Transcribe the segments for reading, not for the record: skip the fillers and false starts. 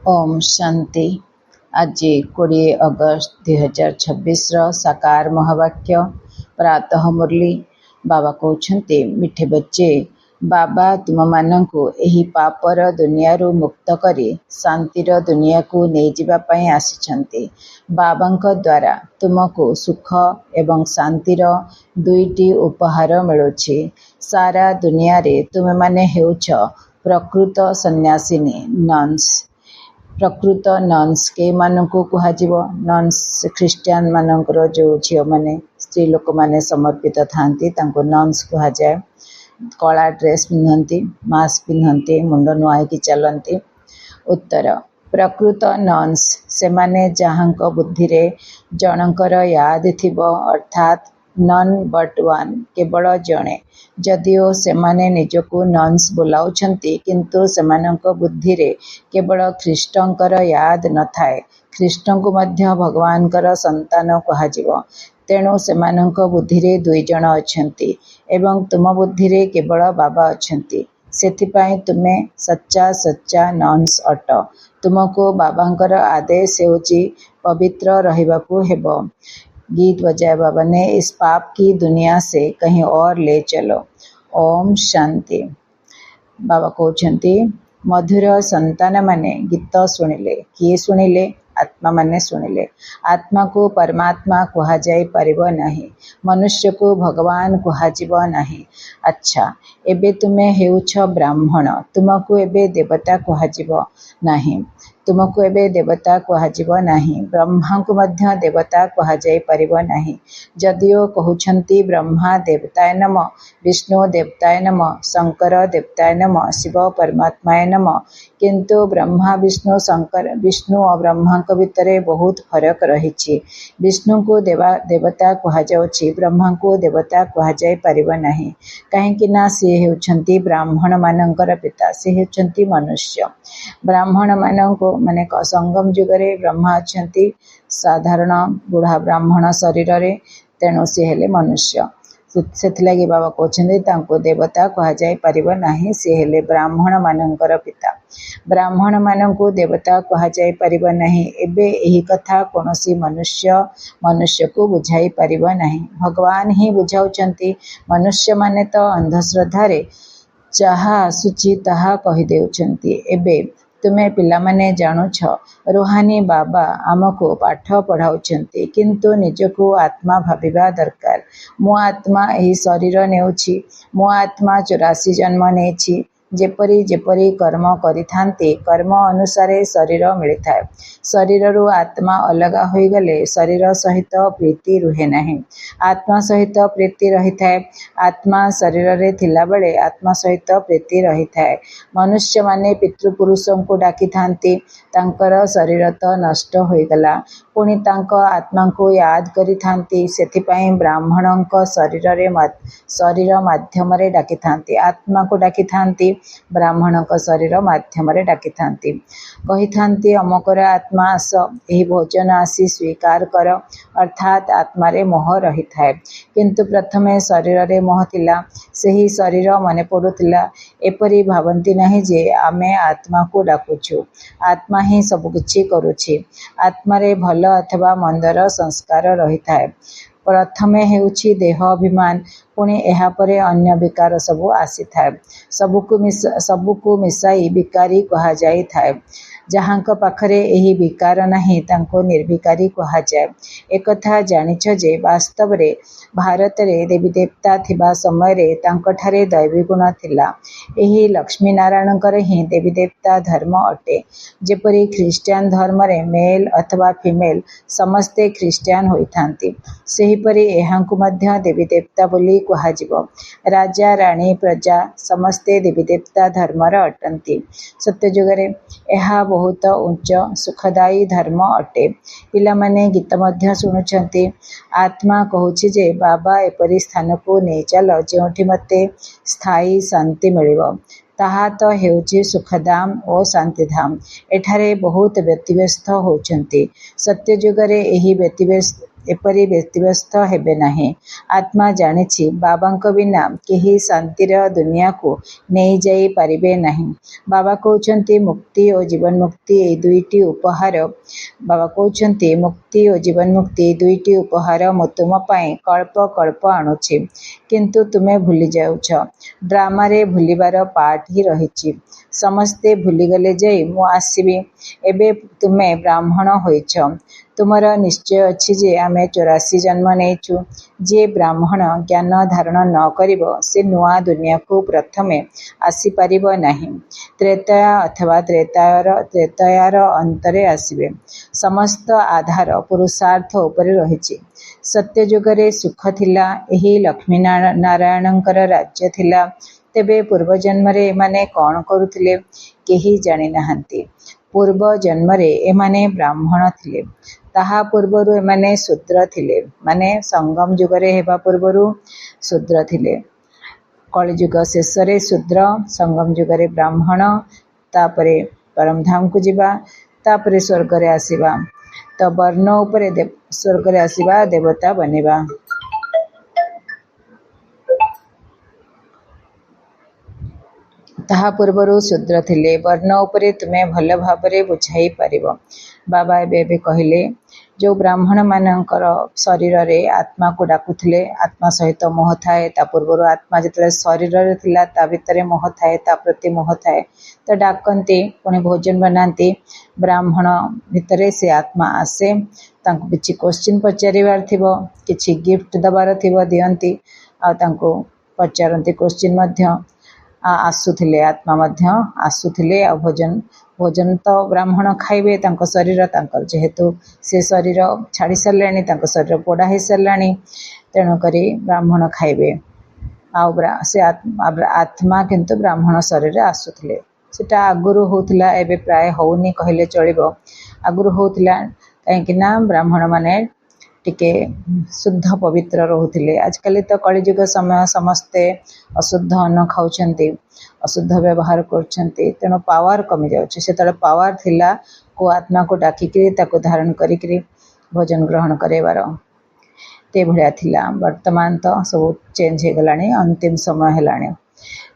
ओम शांति। आज 20 अगस्त 2026 साकार महावाक्य प्रातः मुरली। बाबा कहते मिठे बच्चे, बाबा तुम मानू एही पापर दुनिया मुक्त करी शांतिर दुनिया को नहीं जावा पाई आसिछन्ति। बाबांक द्वारा तुमको सुख एवं शांतिर दुईटी उपहार मिलुछि। सारा दुनिया रे तुमे माने हेउछ प्रकृत सन्यासिनी नन्स। प्रकृत नन्स के मानक कहुव नन्स ख्रीस्टियान मानकर जो झील मैंने स्त्री लोक मैंने समर्पित था नन्स कहुए। कला ड्रेस पिंधती, मास्क पिंधती, मुंड नुआई चलती। उत्तर प्रकृत नन्स से माने जहाँक बुद्धि रे जनकर याद थिबो अर्थात नन बट वन केवल जड़े। जदिओ से माने निजको नन्स बोलाउछंती किंतु सेमानक बुद्धि रे केवल ख्रीष्टंकर याद न थाए। ख्रीष्ट को मध्य भगवानकर संतान कहाजिवो। तेणु सेमानक बुद्धि रे दुई जण अछंती एवं तुम बुद्धि रे केवल बाबा अछंती। सेथिपाई तुमे सच्चा सच्चा नन्स अट। तुमको बाबांकर आदेश हेउची पवित्र रहिबाकू हेबो। गीत बजाए बाबा ने इस पाप की दुनिया से कहीं और ले चलो। ओम शांति। बाबा कहते मधुर संतान माने गीत शुणिले। किए शुणिले? आत्मा माने शुणिले। आत्मा को परमात्मा कहा जाई परिबो नहीं। मनुष्य को भगवान कहाजिबो नहीं। अच्छा, एबे तुमे हेउछ ब्राह्मण, तुमको एबे देवता कहाजिबो नहीं। तुमको एबे देवता कहाजिबो नहीं। ब्रह्मा को मध्य देवता कहा जाई परिबो नहीं। जदिओ कहउछंती ब्रह्मा देवताय नमः, विष्णु देवताय नमः, शंकर देवताय नमः, शिव परमात्माय नमः, किंतु ब्रह्मा विष्णु शंकर विष्णु और ब्रह्मा के भितरे बहुत फरक रही। विष्णु को देवता कहा जाउछि, ब्रह्मा को देवता कहा जाई परिबो नहीं। काहेकि ना से हेउछंती ब्राह्मण मानकर पिता, से हेउछंती मनुष्य। ब्राह्मण मानक माने संगम जुगरे ब्रह्मा अछंती साधारण बुढ़ा ब्राह्मण शरीर रे, तेणु से हेले मनुष्य। सेथिलागी बाबा कहते तांको देवता कहा जाई परिबो नाही। से हेले ब्राह्मण मानकर पिता। ब्राह्मण मानकु देवता कहा जाई परिबो नाही। एबे एही कथा कोनोसी मनुष्य को बुझाई परिबो नाही। भगवान ही बुझाउचंती। मनुष्य माने तो अंधश्रद्धा रे जहा आसुची ताहा कहि देउचंती। एबे तुमे पिला माने जानुछ रूहानी बाबा आमको पाठ पढ़ाउछंती, किंतु निजको आत्मा भाविबा दरकार। मो आत्मा एही शरीर नेउछि। मो आत्मा 84 जन्म नेछि। जेपरी जेपरी कर्म करिथांती कर्म अनुसारे शरीर मिलिथाए। शरीर रु आत्मा अलगा होई गले शरीर सहित प्रीति रुहे नहीं। आत्मा सहित प्रीति रही थाए। आत्मा शरीर रे थिला बेले आत्मा सहित प्रीति रही थाए। मनुष्य माने पितृपुरुषों को डाकी थांती, तांकर शरीर तो नष्ट होई गला, पुणी तांको आत्मा को याद करी थांती। सेथिपाई ब्राह्मणों शरीर माध्यम रे डाकी थांती। आत्मा को डाकी थांती, ब्राह्मण शरीर माध्यम रे डाकी थांती। कही थांती अमकर आत्मा आस, एही भोजन आसी स्वीकार कर, अर्थात आत्मा रे मोह रही थाए। किंतु प्रथमे शरीर रे मोह थिला, सेही शरीर मने पड़ुथिला। एपरी भावंती नहीं जे आमे आत्मा को डाकुछु। आत्मा ही सब किछि करुछि। आत्मा रे भल अथवा मंदर संस्कार रही थाए। प्रथमे हेउछि देह अभिमान, पुणी एहा परे अन्य विकार सबु आसी थाए। सबुको मिसाई विकारी कहा जाई थाए। जहाँक पाखरे एही विकार नाही तांको निर्विकारी कहा जाए। एकथा जानिछ जे वास्तव रे भारत रे देवी देवता थिबा समय रे तांकठारे दैवी गुण थिला। एही लक्ष्मी नारायणकर ही देवी देवता धर्म अटे। जेपरी ख्रीस्टियान धर्म रे मेल अथवा फीमेल समस्ते ख्रीस्टियान होइथांती, सेहीपरि एहांकु मध्य देवी देवता बोली कहाजिवो। राजा राणी प्रजा समस्ते देवी देवता धर्मर अटंती। सत्यजुगरे एहा बहुत उच्च सुखदायी धर्म अटे। पिला माने गीत मध्य शुणुछंती। आत्मा कहूछि जे बाबा एपरी स्थान को नहीं चल जोठी मते स्थायी शांति मिलिबो। ताहा तो हेउछि सुखधाम और शांतिधाम। एठारे बहुत व्यतिव्यस्त होउछंती। सत्यजुगरे एही एपरि व्यतिव्यस्त हेबे नाही। आत्मा जानिछि बाबांक बिना केही शांतिर दुनिया को नहीं जाई पारिबे नहीं। बाबा कहउछन्ति मुक्ति और जीवन मुक्ति ए दुईटी उपहार। बाबा कहउछन्ति मुक्ति और जीवन मुक्ति ए दुईटी उपहार मु तुम पई कल्प कल्प आणुछि, किंतु तुमे भूली जाउछ। ड्रामा रे भूलिबार पाठ ही रहिछि। समस्ते भूलीगले जाई मु आसिबी। एबे तुमे ब्राह्मण होइछ। तुमर निश्चय अछि जे आमे 84 जन्म नेइछु। जे ब्राह्मण ज्ञान धारण न करिब से नुआ दुनिया को प्रथमे आसी पारिब नाही। त्रेतया अथवा त्रेतयार अंतरे आसिबे। समस्त आधार पुरुषार्थ उपरे रहिछि। सत्य जुगरे सुख थिला, एही लक्ष्मी नारायणंकर राज्य थिला। तेबे पूर्व जन्मरे एमाने कौन करुथिले केही जानि नाहंती। पूर्व जन्मरे एमाने ब्राह्मण थिले, ताहा पूर्वरु एमाने शूद्र थिले, माने संगम जुगरे हेबा पूर्वरु शूद्र थिले। कलिजुग शेषरे शूद्र, संगम जुगरे ब्राह्मण, तापरे परमधाम को जिबा, तापरे स्वर्ग रे आसीबा। तो वर्ण उपरे स्वर्ग रे आसीबा, देवता बनिबा। ताहा पूर्वरु शूद्र थिले। वर्ण उपरे तुमे भल भाबरे बुझाई पारिबो। बाबा एबे कहिले जो ब्राह्मण मानकर शरीर रे आत्मा को डाकुथिले, आत्मा सहित मोह थाए। ता पूर्वरु आत्मा जतले शरीर रे थिला ता भितरे मोह थाए, ता प्रति मोह थाए, तो डाकंती पुणी भोजन बनाती। ब्राह्मण भितरे से आत्मा आसे, तांको किछि क्वेश्चन पचारिबार थिबो, किछि गिफ्ट दबार थिबो, दियंती। आ तांको पचारंती क्वेश्चन मध्य आसुथिले, आत्मा मध्य आसुथिले। आ भोजन तो ब्राह्मण खाइबे, तांको शरीर तांकर जेहेतु से शरीर छाड़ी सारलानी, तांको शरीर पोड़ा हो सारलानी, तेणु करी ब्राह्मण खाइबे। से आत्मा किंतु ब्राह्मण शरीर आसुथिले। सेटा आगुरु होउथिला, एबे प्राय होउनी कहले चलिबो। आगुरु होउथिला काहेकि ना ब्राह्मण माने टिके शुद्ध पवित्र रहुथिले। आजकल तो कलिजुग समय समस्ते अशुद्ध अन्न खाउछन्ति, अशुद्ध व्यवहार करछन्ति, तेणु पावर कमी जाउछ। सेतले पावर थिला को आत्मा को डाकिकरी ताको धारण करिकरी भोजन ग्रहण करेबार ते भलिया थिला। वर्तमान तो सब चेंज हे गलानी, अंतिम समय हेलानी।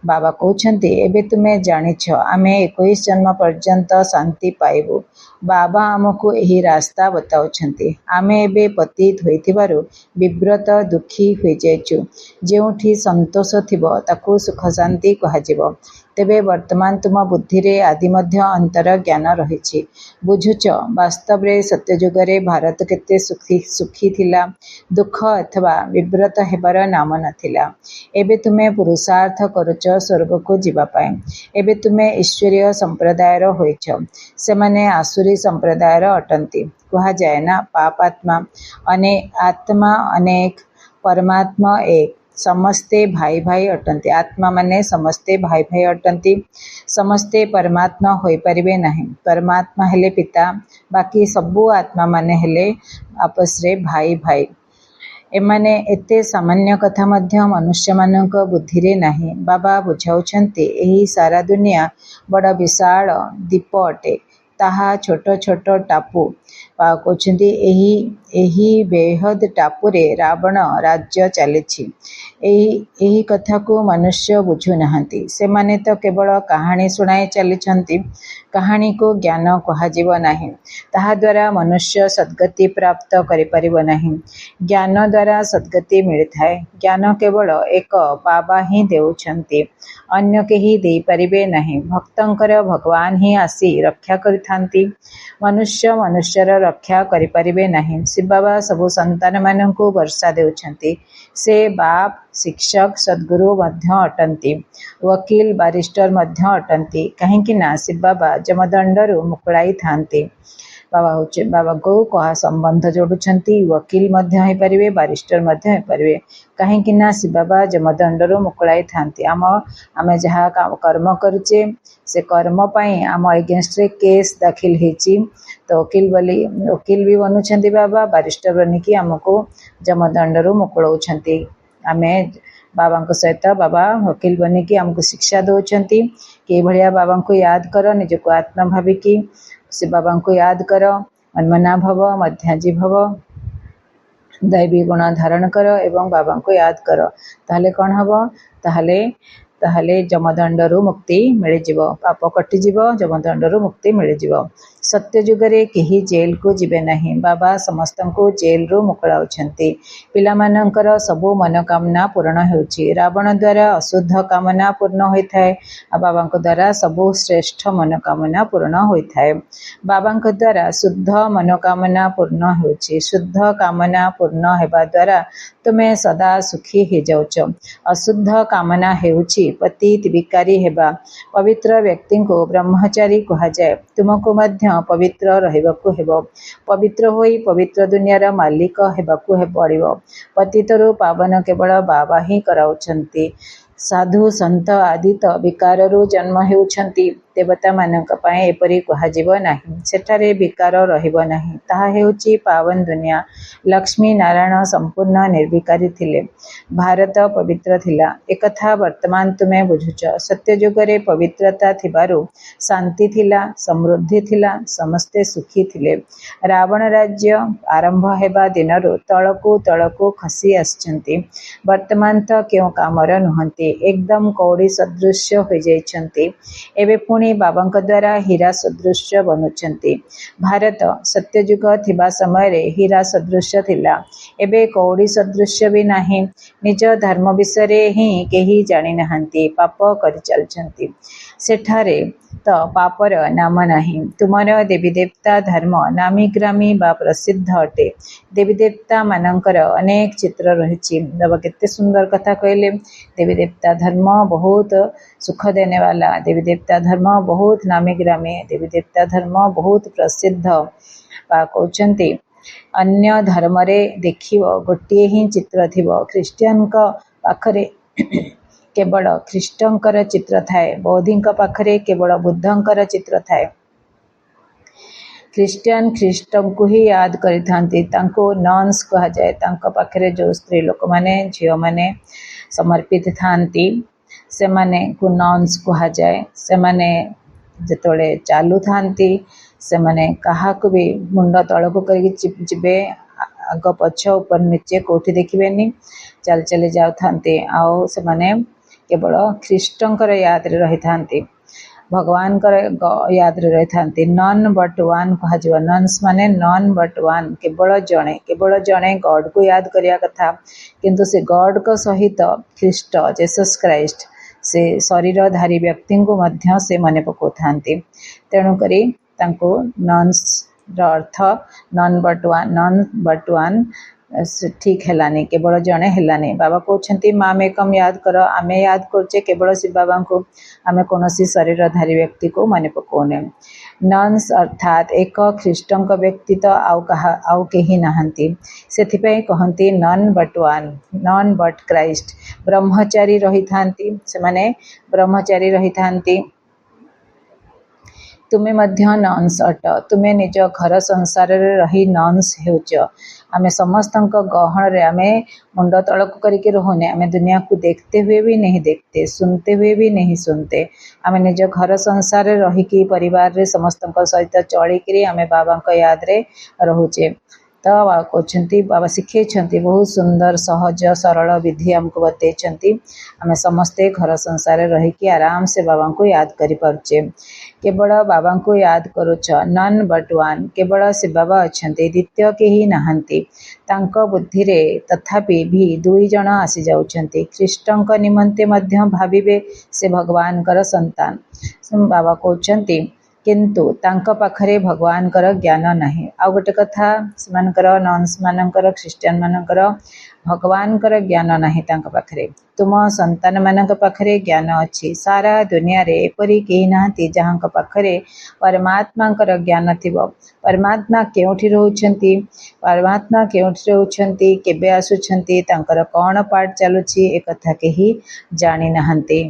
बाबा कहउछन्ति एबे तुमे जानिछ आमे 21 जन्म पर्यंत शांति पाइबु। बाबा आमको एही रास्ता बताउछन्ति। आमे एबे पतित होइथिबारु विव्रत दुखी होई जाइछु। जेउठी संतोष थिबो ताकू सुख शांति कहाजिबो। तेबे वर्तमान तुम बुद्धि रे आदि मध्य अंतर ज्ञान रहिछि। बुझुच वास्तव रे सत्य जुगरे भारत केते सुखी थिला। दुख अथवा विव्रत हेबार नाम नथिला। एबे तुमे पुरुषार्थ करुच स्वर्ग को जीवा पाए। एबे तुमे ईश्वरीय संप्रदायर होइछ, सेमाने आसुरी संप्रदायर अटंती। कहा जाए ना पापात्मा आत्मा अनेक, परमात्मा एक। समस्ते भाई भाई अटंती। आत्मा माने समस्ते भाई भाई अटंती। समस्ते परमात्मा होई परिबे नहीं। परमात्मा हेले पिता, बाकी सबु आत्मा माने हेले आपस रे भाई भाई। एमाने एते सामान्य कथा मध्य मनुष्य मानक बुद्धि रे नाही। बाबा बुझाउछन्ति एही सारा दुनिया बड़ विशाल दीप अटे, ताहा छोट छोट टापू। कहउछन्ति एही बेहद टापू रे रावण राज्य चलिछि। एही कथा को मनुष्य बुझु नाहंती। सेमाने तो केवल कहानी सुनाई चलिछन्ति। कहानी को ज्ञान कहाजिब नाही। ताहा द्वारा मनुष्य सद्गति प्राप्त करि परिब नाही। ज्ञान द्वारा सद्गति मिलिथाए। ज्ञान केवल एक बाबा ही देउछन्ति, अन्य केही देई परिबे नाही। भक्तंकर भगवान ही आसी रक्षा करिथांती। मनुष्य मनुष्यर रक्षा करि परिबे नाही। शिव बाबा सबु संतान माननकु वर्षा देउछन्ति। से बाप, शिक्षक, सद्गुरु मध्य अटंती। वकील, बारिस्टर मध्य अटंती। काहेकि ना शिव बाबा जमदंडरु मुकुलाई थांती। बाबा को कहा संबंध जोड़ुछन्ति। वकील मध्य हे परिबे, बारिस्टर मध्य हे परिबे। काहेकि ना शिव बाबा जमदंडरु मुकुलाई थांती। आमे जहा कर्म करुचे से कर्म पई आम अगेंस्ट रे केस दाखिल हेची, तो वकील भी बनुछन्ति बाबा, बारिस्टर बनिकी आमको जमदंडरु मुकुलाउछन्ति। आमे बाबा सहित बाबा वकील बनिकी आमको शिक्षा दौरान कि भलिया बाबा को याद कर, निजको आत्मा भाविकी से बाबा को याद कर, मनमना भव, मध्याजी भव। दैवी गुण धारण कर एवं बाबा को याद कर ताहले कौन हम ताहले जमदंडरू मुक्ति मिल पाप कटिଯିव जमदंडरू मुक्ति मिल सत्य जुगरे केही जेल को जिबे नहीं बाबा समस्त को जेल रु मुकलाउछंती पिलामानंकर सबु मनोकामना पूर्ण होउछि रावण द्वारा अशुद्ध कामना पूर्ण होइथाय आ बाबांक द्वारा सबु श्रेष्ठ मनोकामना पूर्ण होइथाय बाबांक द्वारा शुद्ध मनोकामना पूर्ण होउछि शुद्ध कामना पूर्ण हेबा द्वारा तुमे सदा सुखी हे जाउछ अशुद्ध कामना हेउछि पतित विकारी हेबा पवित्र व्यक्ति को ब्रह्मचारी कहा जाए तुमको मध्य पवित्र रहिबाकु हेबो पवित्र होई पवित्र दुनियार मालिक हेबाकु पड़िबो पतितरु पावन केवल बाबा ही कराउछंती साधु संत आदि तो विकारु जन्म हेउछंती देवता मानक पय एपरि कहाजिब नाही सेठारे विकार रहिब नाही ताहा हेउछि पावन दुनिया लक्ष्मी नारायण संपूर्ण निर्विकारी थिले भारत पवित्र थिला एकथा वर्तमान तुमे बुझुच सत्य जुगरे पवित्रता थिबारु शांति थिला समृद्धि थिला समस्ते सुखी थिले रावण राज्य आरंभ हेबा दिनरु तळकु खसी आछंती वर्तमान तो केउ कामर नुहंती एकदम कौड़ी सदृश्य हो जाइछंती एबे पुणी बाबांक द्वारा हीरा सदृश्य बनुछंती भारत सत्यजुग थिबा समय रे हीरा सदृश्य थिला एबे कौड़ी सदृश्य भी नाही निज धर्म विषय रे ही केही जानि नहंती पाप करि चलछंती सेठारे तो पापर नाम नाही तुमर देवी देवता धर्म नामी ग्रामी बा प्रसिद्ध अटे देवी देवता मानकर अनेक चित्र रही बाबा केते सुंदर कथा कहले देवी देवता धर्म बहुत सुख देने वाला देवी देवता धर्म बहुत नामी ग्रामी देवी देवता धर्म बहुत प्रसिद्ध बा कहते अन्य धर्म रे देखिव गोटे ही चित्र थिबो ख्रिस्टियन का पाखरे केवल ख्रीष्टंकर चित्र थाए बौद्धिक पाखरे केवल बुद्धंकर चित्र थाए ख्रीस्टियन ख्रीष्टन को ही याद करिथांती तांको नॉन्स कहा जाए तांको पाखरे जो स्त्री लोक माने झियो माने समर्पित थांती से माने को नॉन्स कहा जाए से माने जतोले चालू थांती से माने कहा को भी मुंड तळको करके जिबे आग पछ ऊपर नीचे कोठी देखिबेनी चल चले जाउ थांती आओ से माने केवल ख्रीष्टंकर याद रे रही थांती भगवान कर याद रे रही थांती नॉन बट वन कहा जीवा नॉन्स माने नॉन बट वन केवल जणे गॉड को याद करिया कथा किंतु से गॉड को सहित ख्रीष्ट जेसस क्राइस्ट से शरीरधारी व्यक्ति को मध्य से मन पको थांती तेणु करी तांको नॉन्स अर्थ नॉन बट वन ठीक हेलानी केवल जड़े हेलानी बाबा कहते मामेकम याद कर आमे याद करचे केवल शिव बाबा को आमे कौन शरीरधारी व्यक्ति को मन पकोने नन्स अर्थात एक ख्रीष्टंक व्यक्ति तो आउ केही नहांती सेथिपई कहंती none but one none but Christ ब्रह्मचारी रही थांती से माने ब्रह्मचारी रही थांती तुमे मध्य नन्स अट तुमे निज घर संसार रे रही नन्स हेउच आमे समस्त गहन रे आमे मुंड तलक करके रहुने आमे दुनिया को देखते हुए भी नहीं देखते सुनते हुए भी नहीं सुनते आमे निज घर संसार रे रही की परिवार रे समस्त सहित चली करी आमे बाबा याद रे रहुचे तो कहते बाबा शिखे बहुत सुंदर सहज सरल विधि आमको बतई आम समस्ते घर संसार रहीकि आराम से बाबा को याद करि पारुचे केवल बाबा को याद करुच नन बट वन केवल से बाबा अच्छा द्वितीय केही नहांती तांको बुद्धि रे तथापि भी दुई जन आसी जाउछंती ख्रीष्टंक निमंते मध्य भाविबे से भगवान कर संतान बाबा कहते किंतु तांको पाखरे भगवान कर ज्ञान नहीं आ गोटे कथा सेमानकर नन्स मानकर ख्रीस्टियन मानकर भगवान कर ज्ञान नहीं तांको पाखरे तुम संतान मानक पाखरे ज्ञान अच्छी सारा दुनिया रे एपरी केही नाहंती जहांक पाखरे परमात्मा कर ज्ञान थिबो परमात्मा केउठी रहउछंती परमात्मा केउठी रहउछंती केबे आसुछंती तांकर कोन पाठ चालुची ए कथा केही जानि नाहंती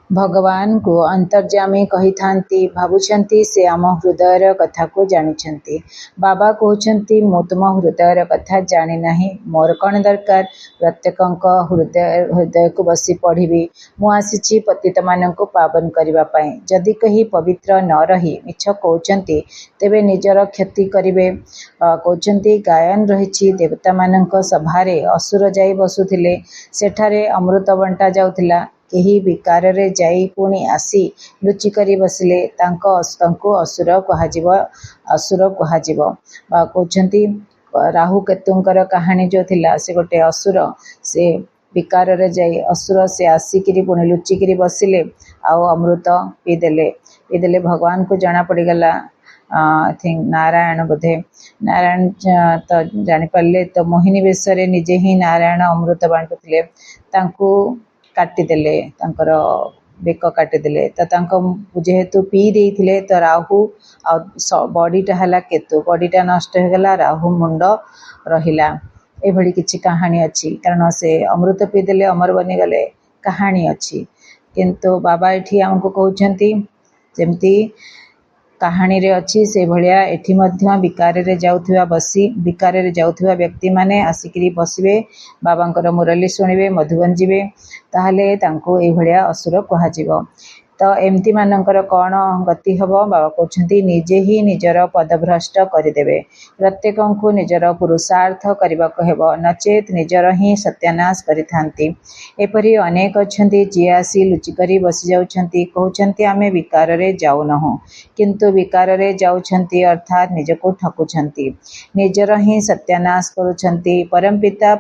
भगवान को अंतर्जामी कही थांती भावुछंती से आम हृदयर कथा को जानिछंती। बाबा कहउछंती मु तुम हृदयर कथा जानी नाही, मोर कण दरकार। प्रत्येकंक हृदय को बसी पढ़ी मु आसीची पतित मानंको पावन करिबा पई। जदि कही पवित्र न रही मिछ कहउछंती तेबे निजर क्षति करिवे। कहउछंती गायन रहिछि देवता मानंक सभारे असुर जाई बसुथिले, सेठारे अमृत बंटा जाउथिला। केही विकारे जाई पुणी आसी लुचिकरी बसिले तांको असुर कहाजिव। कहउछंती राहु केतुंकर कहानी जो थिला से गोटे असुर, से विकार जाई असुर से आसिकी पुणी लुचिकी बसिले आउ अमृत पीदेले भगवान को जना पड़गला। थिंक नारायण बोधे नारायण तो जानीपारे तो मोहिनी बेश निजे ही नारायण अमृत बांटुले तांको काटिदेले, तांकर बेक काटिदेले। तो जेहेतु पी देइथिले तो राहु बॉडीटा हला केतु, बॉडीटा नष्ट हो गला, राहु मुंड रहिला। एभली किछि कहानी अछि, कारण से अमृत पीदेले अमर बनिगले कहानी अछि। किंतु बाबा एठी हमको कहउछंती जेमती कहानी रे अछि से भलिया एठी मध्य विकारे जाउथिबा व्यक्ति माने आसिकरी बसिबे, बाबांकर मुरली शुणिबे, मधुबन जिबे, ताहले तांको ए भलिया असुर कहाजिबो। तो एमती मानकर कौन गति हब? बाबा कहउछंती निजे ही निजर पदभ्रष्ट करदेवे। प्रत्येक को निजर पुरुषार्थ करबाक हेबो, नचेत निजर ही सत्यानाश करिथांती। एपरि अनेक अछंती जे आसी लुचिकरी बसी जाउछंती, कहउछंती आमे विकाररे जाउ नहु, किंतु विकाररे जाउछंती अर्थात निजको ठकुछंती, निजर ही सत्यानाश करुछंती। परमपिता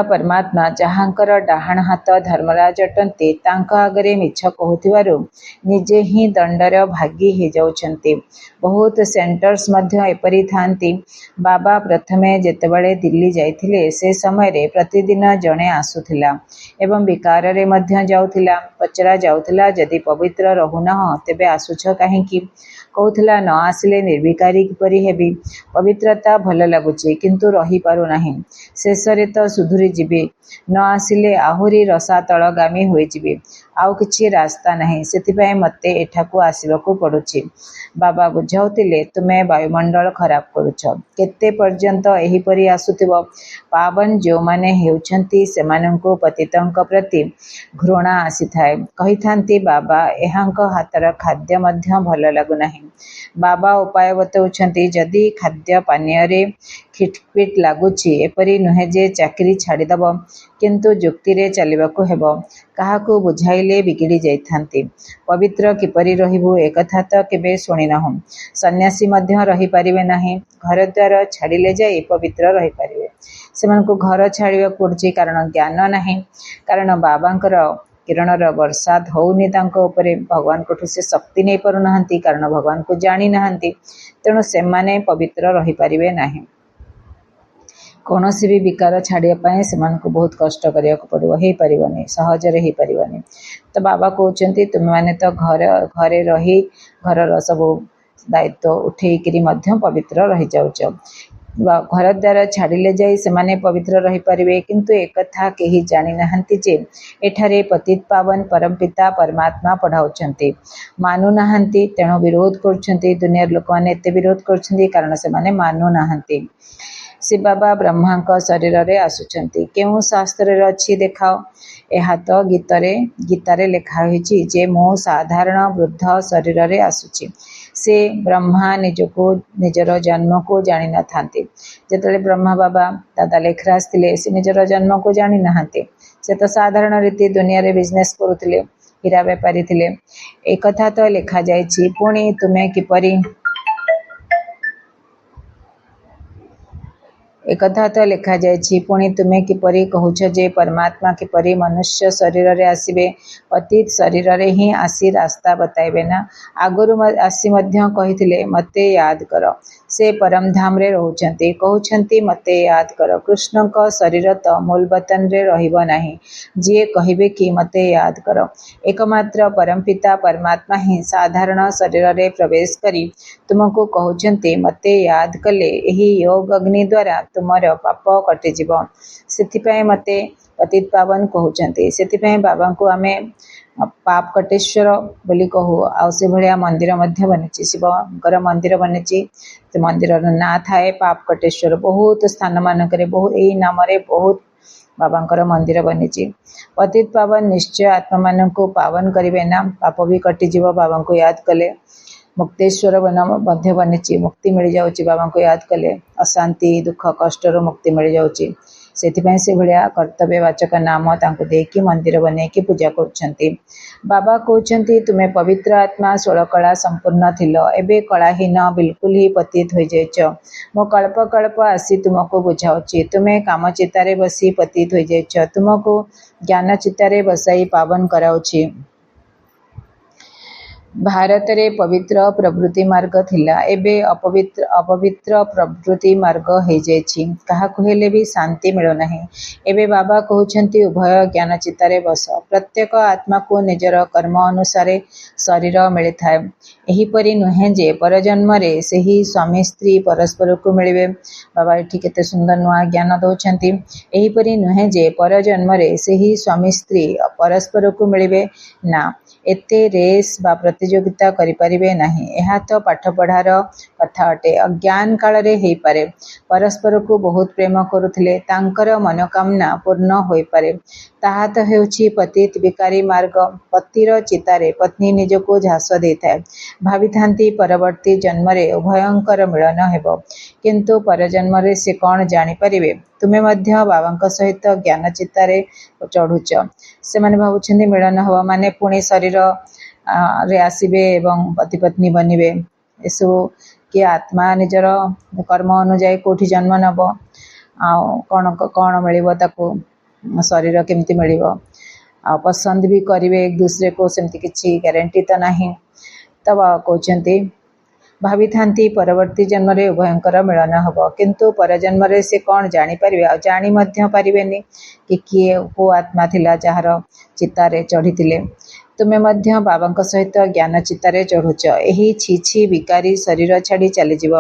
परमात्मा जहाँकर डाहाण हाथ धर्मराज अटंती, तांका आगरे मिछ कहूथिबारु निजे ही दंडर भागी हे जाउछंती। बहुत सेंटर्स मध्य एपरी थांती। बाबा प्रथमे जेतेबेले दिल्ली जाइथिले से समय रे प्रतिदिन जणे आसुथिला एवं विकाररे मध्य जाउथिला। पचरा जाउथिला जदि पवित्र रहुनह तेबे आसुछ काहेकि? कहूथिला न आसिले निर्विकारी किपरि हेबी। पवित्रता भल लागुची किंतु रही पारु नाही, शेषरे तो सुधुरी जिबे। न आसिले आहुरी रसातलगामी होई जिबे, आउ किछि रास्ता नाही, सेथिपाई मते एठाकू आसिबाकू पडुची। बाबा बुझाउतिले तुमे वायुमंडल खराब करुछ, केते पर्यंत एहिपरि आसुथिबो। पावन जो माने हेउछंती सेमानंको पतितंक प्रति घृणा आसिथाए। कहिथांती बाबा एहांक हातर खाद्य मध्य भल लागु नाही। बाबा उपाय बतौछंती, जदि खाद्य पानीय खिटपिट लागुची एपरि नुहे जे चाकरी छाड़ीदब, किंतु जुक्ति रे चलिबाकू हेबो। काहाकू बुझाइले बिगिड़ी जाइथांती। पवित्र किपरि रहिबु एकथा तो केबे शुणी नाहु। सन्यासी मध्य रही पारिबे नाही, घर द्वार छाड़िले जाई पवित्र रही पारिबे। सेमानकू घर छाड़िबाकू पडुची कारण ज्ञान नाही, कारण बाबांकर किरणर बरसात होउनी तांको उपरे। भगवान कोठू से शक्ति नहीं पारु नाहंती, कारण भगवान को जानी नाहंती, तेणु सेमाने पवित्र रही पारिबे नाही। कौनसी भी विकार छाड़िया पाए सेमानकू बहुत कष्ट करियाकू पड़िबो, हेई पारिबनी, सहजरे हेई पारिबनी। तो बाबा कहउछंती तुमे माने तो घरे रही घरर सब दायित्व उठेइकिरी मध्य पवित्र रही जाउछ। घर द्वार छाड़िले जाई सेमाने पवित्र रही पारिबे, किंतु एकथा केही जानी नाहंती जे एठारे पतित पावन परमपिता परमात्मा पढ़ाउछंती। मानु नाहंती, तेणु विरोध करुछंती। दुनियार लोक माने एते विरोध करुछंती कारण सेमाने मानु नाहंती। शिव बाबा ब्रह्मांक शरीर रे आसुछंती। केउ शास्त्र रे अछि देखाओ? एहा तो गीतारे लेखा होईची जे मो साधारण वृद्ध शरीर रे आसुची। से ब्रह्मा निजर जन्म को जानी न थांती। जेतले ब्रह्मा बाबा दादा लेखराज थिले से निजर जन्म को जानी नाहांती। से तो साधारण रीति दुनिया रे बिजनेस करुथिले, हीरा व्यापारी थिले। एक कथा तो लेखा जायछि, पुणी तुमे किपरि एकथा तो लेखा जायछि, पुणी तुमे किपरि कहूछ जे परमात्मा किपरि मनुष्य शरीर रे आसीबे? पतित शरीर रे ही आसी रास्ता बताइबे ना? आगुरु आसी मध्य कहिथिले मते याद कर। से परम धाम रे रहुछंती, कहउछंती मते याद कर। कृष्ण को शरीर तो मूलवतन रे रहिबो नाही, जिए कहिबे कि मते याद कर। एकमात्र परमपिता परमात्मा ही साधारण शरीर रे प्रवेश करी तुमको कहउछंती मते याद कले एही योग अग्नि द्वारा तुमर पाप कटिजिब। सेथिपाई मते पतित पावन कहउचंती। सेतिपय बाबा को आमे पाप कटेश्वर बोली कहू। आउ से भलिया मंदिर मध्य बनिछि, शिवकर मंदिर बनिछि। से मंदिर ना थाए पाप कटेश्वर। बहुत स्थान मानकरे बहुत एई नामरे बहुत बाबांकर मंदिर बनिछि। पतित पावन निश्चय आत्मा मानकु पावन करिवे ना, पाप भी कटि जीव बाबा को याद कले। मुक्तेश्वर वन मध्य बनिछि, मुक्ति मिल जाउछि बाबा को याद कले। अशांति दुख कष्टर मुक्ति मिल जाउछि। सेतिपय से भलिया कर्तव्यवाचक नाम तांको देकी मंदिर बनेकी पूजा करुछंती। बाबा कहउछंती तुमे पवित्र आत्मा 16 कला संपूर्ण थिलो, एबे कलाहीन बिल्कुल ही पतित होई जाइछ। मो कल्प कल्प आसी तुमको बुझाउछि, तुमे काम चितारे बसी पतित होई जाइछ। तुमको ज्ञान चितारे बसाई पावन कराउछि। भारत रे पवित्र प्रवृत्ति मार्ग थिला, एबे अपवित्र प्रवृत्ति मार्ग हो जाइछि। काहाकु हेले भी शांति मिलो नहीं। एबे बाबा कहउछंती उभय ज्ञान चितारे बस। प्रत्येक आत्मा को निजर कर्म अनुसार शरीर मिली थाए। एही परि नुहे जे परजन्म रे सेही स्वामी स्त्री परस्पर को मिलिबे। बाबा एठी केते सुंदर नुआ ज्ञान दउछंती। एही परि नुहे जे परजन्म रे सेही स्वामी स्त्री परस्पर को मिलिबे ना, एते रेस बा प्रतियोगिता करि परिबे नाही। एहा तो पाठ पढ़ार कथा अटे। अज्ञान काल रे हेई पारे परस्पर को बहुत प्रेम करुथिले, तांकर मनोकामना पूर्ण होई पारे। ताहा तो हेउछि पतित विकारी मार्ग। पतिर चितारे पत्नी निजको झास देइथाए। भाविथांती परवर्ती जन्म रे उभयंकर मिलन हेबो, किंतु परजन्म रे से कोन जानि परिबे। तुमे मध्य बाबांक सहित ज्ञान चितारे चढ़ुच। से माने भाबुछन्ती मिलन हवा माने पुणी शरीर रे आसीबे एवं पति पत्नी बनिबे। एसबु कि आत्मा निजर कर्म अनुଯାयी कोठी जन्म नब, आ कौन मिलिबो ताको शरीर केमती मिलिबो, आ पसंद भी करिवे एक दूसरे को, सेमती किछि गारंटी तो नाही। तब कहउछन्ती भावी थांती परवर्ती जन्म रे उभयंकर मिलन हबो, किंतु परजन्म रे से कौन जानि परिबे। आ जानि मध्य परिबेनी कि किए को आत्मा थिला जहार चितारे चढ़िथिले। तुमे मध्य बाबांक सहित ज्ञान चितारे चढ़ुच। एही छी विकारी शरीर छाड़ी चली जीव।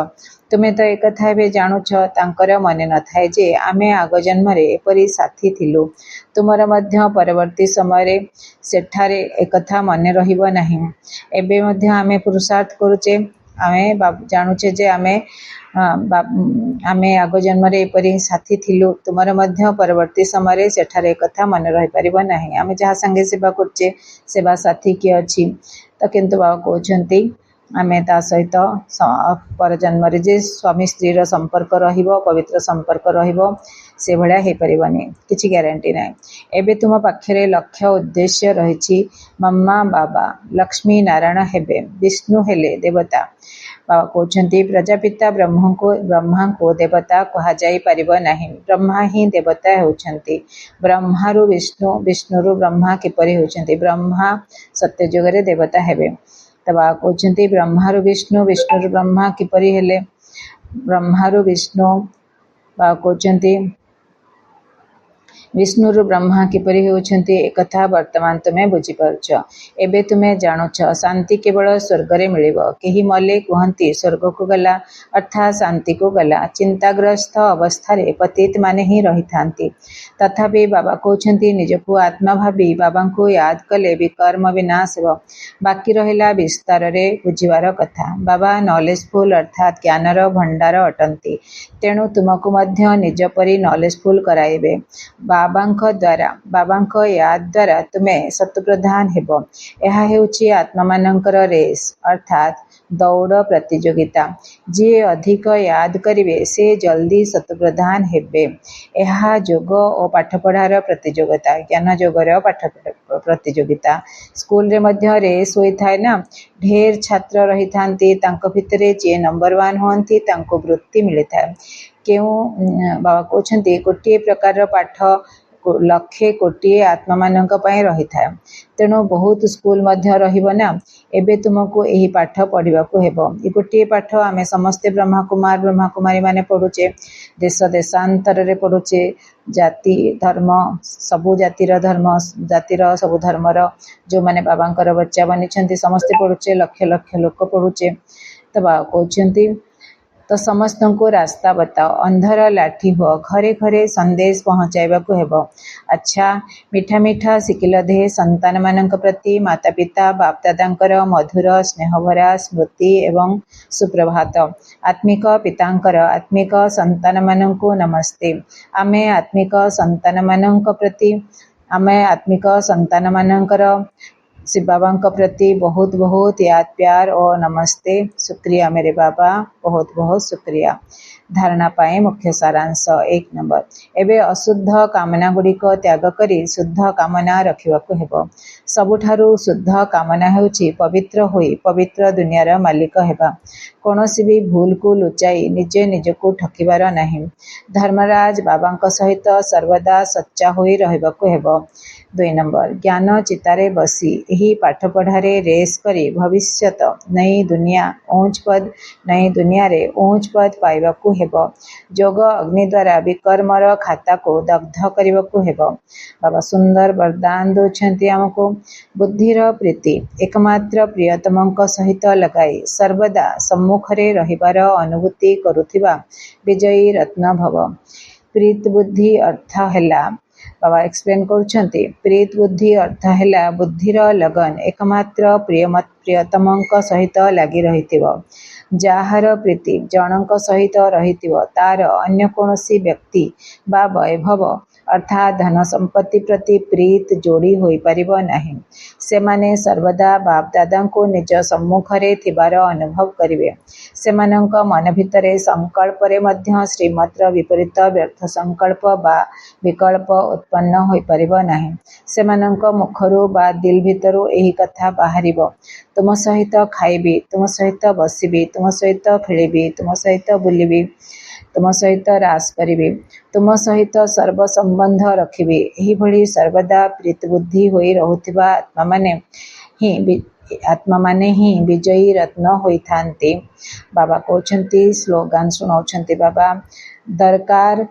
तुमे तो एक कथा एबे जानुछ, तांकर मने न थाए जे आमे आग जन्म रे एपरि साथी थिलु। तुमर मध्य परवर्ती समय रे सेठारे एक कथा मने रहिबो नाही। एबे मध्य आमे पुरुषार्थ करूचे, आमे जानुचे जे आमे आग जन्म रे एपरि साथी थिलु। तुमर मध्य परवर्ती समय रे सेठारे एक कथा मने रहि परिबो नाही। आमे जहा संगे सेवा करचे सेवा साथी के अछि, तो किंतु बाबा कहउछन्ती आमे ता सहित परजन्म रे जे स्वामी स्त्री रो संपर्क रहिबो, पवित्र संपर्क रहिबो, से भलिया हे परिबनी, किछि गारंटी नाही। एबे तुम पाखरे लक्ष्य उद्देश्य रहिछि। मम्मा बाबा लक्ष्मी नारायण हेबे, विष्णु हेले देवता। बाबा कहउछन्ती प्रजापिता ब्रह्मा को देवता कहा जाई परिबो नाही। ब्रह्मा ही देवता होउछन्ती। ब्रह्मारु विष्णु, विष्णुरु ब्रह्मा किपरि होउछन्ती। ब्रह्मा सत्य जुगरे देवता हेबे। तब कहउछन्ती ब्रह्मारु विष्णु, विष्णुरु ब्रह्मा किपरि हेले। ब्रह्मारु विष्णु बाबा कहउछन्ती विष्णुरु ब्रह्मा किपरि होउछन्ती, एकथा वर्तमान तुमे बुझी पारुछ। एबे तुमे जानुछ शांति केवल स्वर्ग रे मिलिबो। केही मले कहंती स्वर्ग को गला, अर्थात शांति को गला। चिंताग्रस्त अवस्था रे पतित माने ही रही थांती। तथापि बाबा कहउछन्ती निजको आत्मा भाबी बाबा को याद कले विकर्म विनाश हेबो। बाकी रहिला विस्तार रे बुझिबार कथा। बाबा नॉलेजफुल अर्थात ज्ञानर भंडार अटंती, तेणु तुमको मध्य निज परि नॉलेजफुल कराइबे। बाबांक द्वारा बाबांक याद द्वारा तुमे शतप्रधान हेबो। एहा हेउछि आत्मा मानकर रेस अर्थात दौड़ प्रतियोगिता। जे अधिक याद करिवे से जल्दी शतप्रधान हेबे। एहा योग और पाठपढ़ार प्रतियोगिता, ज्ञान योगर पाठ प्रतियोगिता। स्कूल रे मध्य रेस होई थाए ना, ढेर छात्र रही थांती, तांको भितरे जे नंबर 1 होंती तांको वृत्ति मिली थाए। केउ बाबा कहउछन्ती गोटिए प्रकार पाठ लक्षे कोटिए आत्मा मानक पय रही थाए, तेणु बहुत स्कूल मध्य रहिबो ना। एबे तुमको एही पाठ पढ़िबाको हेबो। ए गोटिए पाठ आमे समस्ते ब्रह्मा कुमार ब्रह्मा कुमारी माने पढ़ुचे, देश देशांतर रे पढ़ुचे। जाति धर्म सबु जातिर धर्म, जातिर सबु धर्मर जो माने बाबांकर बच्चा बनिछन्ती समस्ते पढ़ुचे, लक्ष लक्ष लोक पढ़ुचे। तो बाबा कहउछन्ती तो समस्त को रास्ता बताओ, अंधर लाठी हुआ, घरे घरे संदेश पहुँचाइबा को हेबो। अच्छा मीठा मीठा शिकिल दे संतान मानक प्रति माता पिता बाप दादांकर मधुर स्नेहभरा स्मृति एवं सुप्रभात। आत्मिक पितांकर आत्मिक संतान मानक नमस्ते। आमे आत्मिक संतान मानक प्रति आमे आत्मिक संतान मानकर शिव बाबा प्रति बहुत बहुत याद प्यार और नमस्ते। शुक्रिया मेरे बाबा, बहुत बहुत शुक्रिया। धारणा पाए मुख्य सारांश 1 नंबर। एबे अशुद्ध कामना गुड़िक त्याग करी शुद्ध कामना रखिबाकु हेबो। सबुठारु शुद्ध कामना हेउछि पवित्र होई पवित्र दुनियार मालिक हेबा। कौनसी भी भूल को लुचाई निजे निजको ठकिबार नाही। धर्मराज बाबांक सहित सर्वदा सच्चा होई रहिबाकु हेबो। 2 नंबर। ज्ञान चितारे बसी यही पाठ पढ़ारे रेस करी भविष्यत नई दुनिया ऊंच पद नई दुनिया रे ऊंच पद पाइबाकु हेबो। जोग अग्नि द्वारा विकर्मर खाता को दग्ध करबाकु हेबो। बाबा सुंदर वरदान दोछंती हमको। बुद्धिर प्रीति एकमात्र प्रियतमंक सहित लगाई सर्वदा सम्मुखरे रहिबार अनुभूति करुथिबा विजयी रत्न भव। प्रीत बुद्धि अर्थ हैला बाबा एक्सप्लेन करुछंती। प्रीत बुद्धि अर्थ हैला बुद्धिर लगन एकमात्र प्रियतमंक सहित लगी रहिथिबो। जाहार प्रीति जनक सहित रहिथिबो तार अन्य कोनोसी व्यक्ति बा वैभव अर्थात धन संपत्ति प्रति प्रीत जोड़ी होई परिबो नाही। से माने सर्वदा बाप दादा को निज सम्मुखरे थिबार अनुभव करिवे। सेमानंक मन भितरे संकल्प रे मध्य श्रीमत्र विपरीत व्यर्थ संकल्प बा विकल्प उत्पन्न होई परिबो नाही। सेमानंक मुखरू बा दिल भितरू एही कथा बाहरिबो, तुम सहित खाइबी, तुम सहित बसिबी, तुम सहित खेलिबी, तुम सहित बुलिबी, तुम सहित रास करिबी, तुम सहित सर्व संबंध रखिबी। एही भली सर्वदा प्रीत बुद्धि होई रहुथिबा आत्मा माने ही विजयी रत्न होइथांती। बाबा कहउछंती स्लोगान सुनाउछंती बाबा। दरकार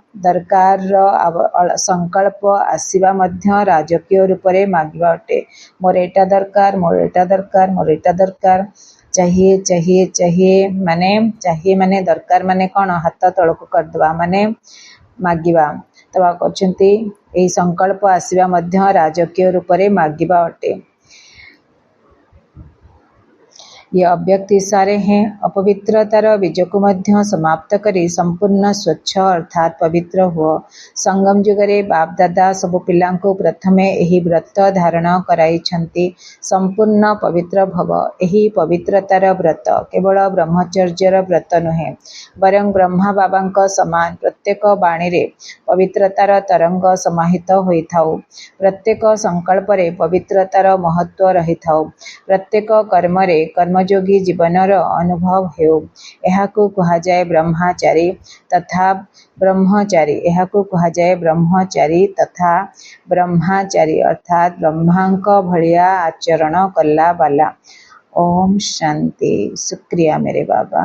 संकल्प आसीबा मध्य राजकीय रूप रे मागिबा अटे। मोर एटा दरकार, मोर एटा दरकार, मोर एटा दरकार। चाहिए चाहिए चाहिए माने दरकार माने कौन हाथ तलक करदबा माने मागिबा। तो बाबा कहउछंती एही संकल्प आसीबा मध्य राजकीय रूप रे मागिबा अटे। ये अव्यक्ति सारे हैं। अपवित्रतार बीज को मध्य समाप्त करी संपूर्ण स्वच्छ अर्थात पवित्र हुआ। संगम जुगरे बाप दादा सबु पिलांको प्रथमे एही व्रत धारण कराइछंती। संपूर्ण पवित्र भव। एही पवित्रतार व्रत केवल ब्रह्मचर्यर व्रत नुहे, बरं ब्रह्मा बाबांक समान प्रत्येक बाणी रे पवित्रतार तरंग समाहित होइथाउ। प्रत्येक संकल्प रे पवित्रतार महत्व रहिथाउ। प्रत्येक कर्म रे कर्मयोगी जीवनर अनुभव हेउ। एहाकु कहा जाए ब्रह्मचारी तथा ब्रह्मचारी। एहाकु कहा जाए ब्रह्मचारी तथा ब्रह्मचारी अर्थात ब्रह्मांक भलिया आचरण कला वाला। ओम शांति। शुक्रिया मेरे बाबा।